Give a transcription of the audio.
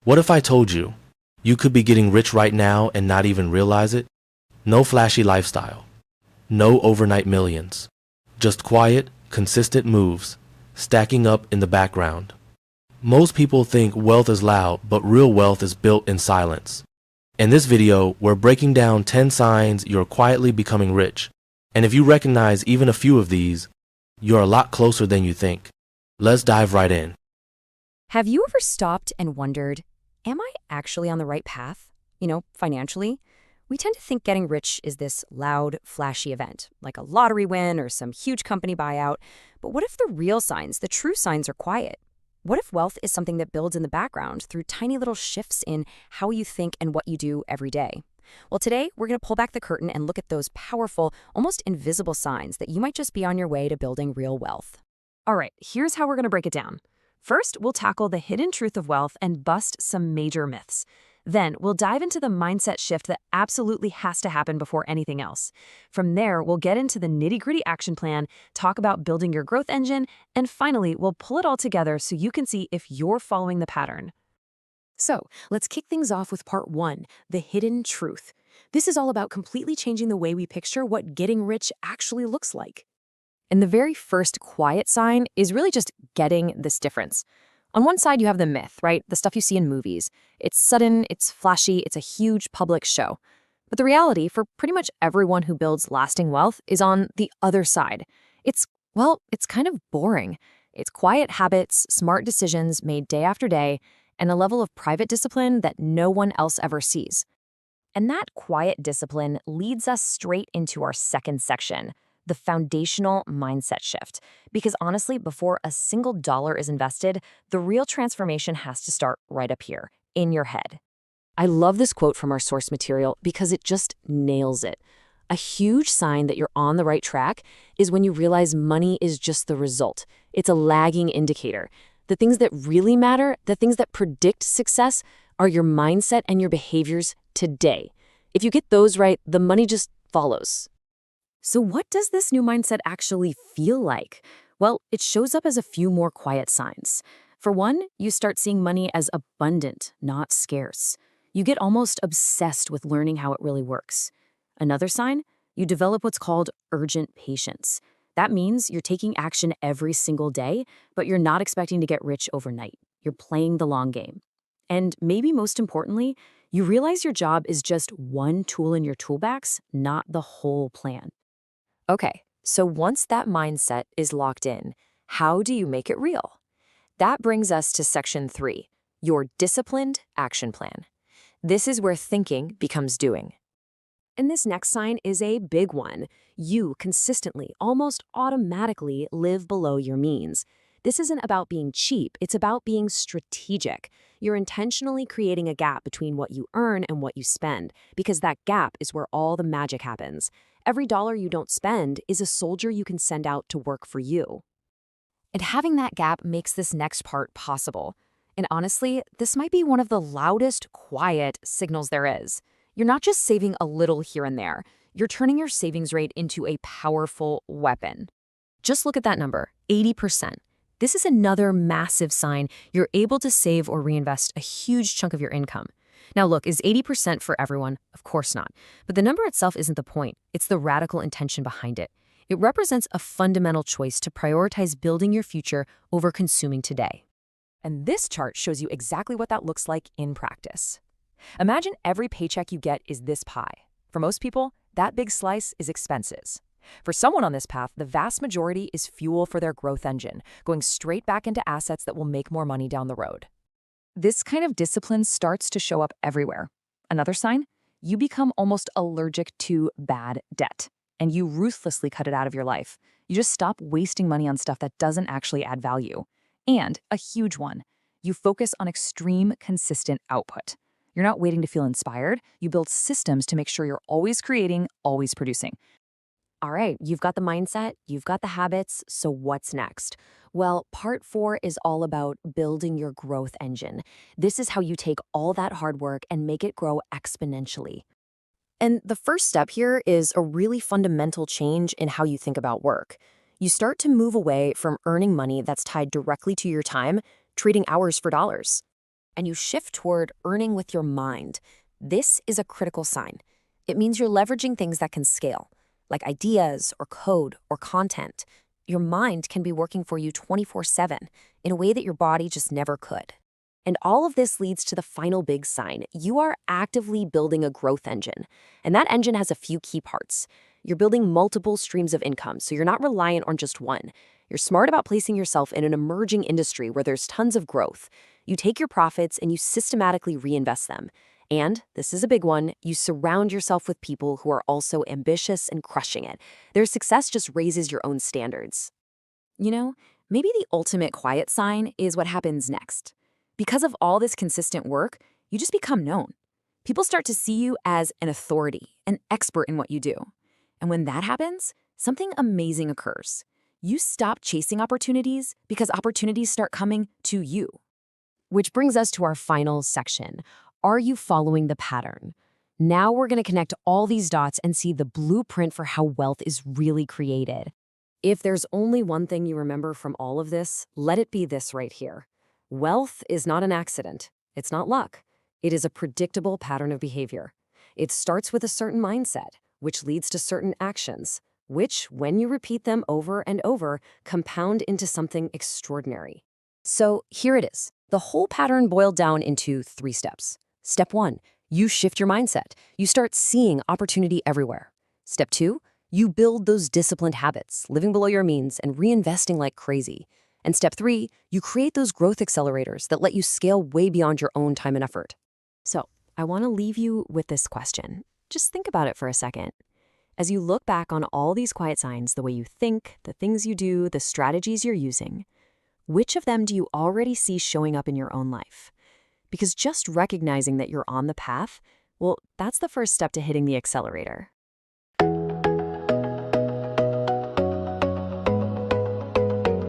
What if I told you you could be getting rich right now and not even realize it? No flashy lifestyle, no overnight millions, just quiet, consistent moves, stacking up in the background. Most people think wealth is loud, but real wealth is built in silence. In this video, we're breaking down 10 signs you're quietly becoming rich. And if you recognize even a few of these, you're a lot closer than you think. Let's dive right in. Have you ever stopped and wondered, am I actually on the right path? Financially? We tend to think getting rich is this loud, flashy event, like a lottery win or some huge company buyout. But what if the real signs, the true signs, are quiet? What if wealth is something that builds in the background through tiny little shifts in how you think and what you do every day? Well, today, we're going to pull back the curtain and look at those powerful, almost invisible signs that you might just be on your way to building real wealth. All right, here's how we're going to break it down. First, we'll tackle the hidden truth of wealth and bust some major myths. Then, we'll dive into the mindset shift that absolutely has to happen before anything else. From there, we'll get into the nitty-gritty action plan, talk about building your growth engine, and finally, we'll pull it all together so you can see if you're following the pattern. So, let's kick things off with part 1, the hidden truth. This is all about completely changing the way we picture what getting rich actually looks like. And the very first quiet sign is really just getting this difference. On one side, you have the myth, right? The stuff you see in movies. It's sudden, it's flashy, it's a huge public show. But the reality for pretty much everyone who builds lasting wealth is on the other side. It's kind of boring. It's quiet habits, smart decisions made day after day, and a level of private discipline that no one else ever sees. And that quiet discipline leads us straight into our second section, the foundational mindset shift. Because honestly, before a single dollar is invested, the real transformation has to start right up here, in your head. I love this quote from our source material because it just nails it. A huge sign that you're on the right track is when you realize money is just the result. It's a lagging indicator. The things that really matter, the things that predict success, are your mindset and your behaviors today. If you get those right, the money just follows. So what does this new mindset actually feel like? Well, it shows up as a few more quiet signs. For one, you start seeing money as abundant, not scarce. You get almost obsessed with learning how it really works. Another sign, you develop what's called urgent patience. That means you're taking action every single day, but you're not expecting to get rich overnight. You're playing the long game. And maybe most importantly, you realize your job is just one tool in your toolbox, not the whole plan. Okay, so once that mindset is locked in, how do you make it real? That brings us to section 3, your disciplined action plan. This is where thinking becomes doing. And this next sign is a big one. You consistently, almost automatically live below your means. This isn't about being cheap, it's about being strategic. You're intentionally creating a gap between what you earn and what you spend, because that gap is where all the magic happens. Every dollar you don't spend is a soldier you can send out to work for you. And having that gap makes this next part possible. And honestly, this might be one of the loudest, quiet signals there is. You're not just saving a little here and there. You're turning your savings rate into a powerful weapon. Just look at that number, 80%. This is another massive sign you're able to save or reinvest a huge chunk of your income. Now look, is 80% for everyone? Of course not. But the number itself isn't the point. It's the radical intention behind it. It represents a fundamental choice to prioritize building your future over consuming today. And this chart shows you exactly what that looks like in practice. Imagine every paycheck you get is this pie. For most people, that big slice is expenses. For someone on this path, the vast majority is fuel for their growth engine, going straight back into assets that will make more money down the road. This kind of discipline starts to show up everywhere. Another sign? You become almost allergic to bad debt, and you ruthlessly cut it out of your life. You just stop wasting money on stuff that doesn't actually add value. And a huge one, you focus on extreme, consistent output. You're not waiting to feel inspired. You build systems to make sure you're always creating, always producing. All right, you've got the mindset, you've got the habits, so what's next? Well, part 4 is all about building your growth engine. This is how you take all that hard work and make it grow exponentially. And the first step here is a really fundamental change in how you think about work. You start to move away from earning money that's tied directly to your time, trading hours for dollars. and you shift toward earning with your mind, this is a critical sign. It means you're leveraging things that can scale, like ideas or code or content. Your mind can be working for you 24/7 in a way that your body just never could. And all of this leads to the final big sign. You are actively building a growth engine. And that engine has a few key parts. You're building multiple streams of income, so you're not reliant on just one. You're smart about placing yourself in an emerging industry where there's tons of growth. You take your profits and you systematically reinvest them. And, this is a big one, you surround yourself with people who are also ambitious and crushing it. Their success just raises your own standards. You know, maybe the ultimate quiet sign is what happens next. Because of all this consistent work, you just become known. People start to see you as an authority, an expert in what you do. And when that happens, something amazing occurs. You stop chasing opportunities because opportunities start coming to you. Which brings us to our final section. Are you following the pattern? Now we're going to connect all these dots and see the blueprint for how wealth is really created. If there's only one thing you remember from all of this, let it be this right here. Wealth is not an accident. It's not luck. It is a predictable pattern of behavior. It starts with a certain mindset, which leads to certain actions, which, when you repeat them over and over, compound into something extraordinary. So here it is. The whole pattern boiled down into 3 steps. Step 1, you shift your mindset. You start seeing opportunity everywhere. Step 2, you build those disciplined habits, living below your means and reinvesting like crazy. And step 3, you create those growth accelerators that let you scale way beyond your own time and effort. So I want to leave you with this question. Just think about it for a second. As you look back on all these quiet signs, the way you think, the things you do, the strategies you're using, which of them do you already see showing up in your own life? Because just recognizing that you're on the path, well, that's the first step to hitting the accelerator.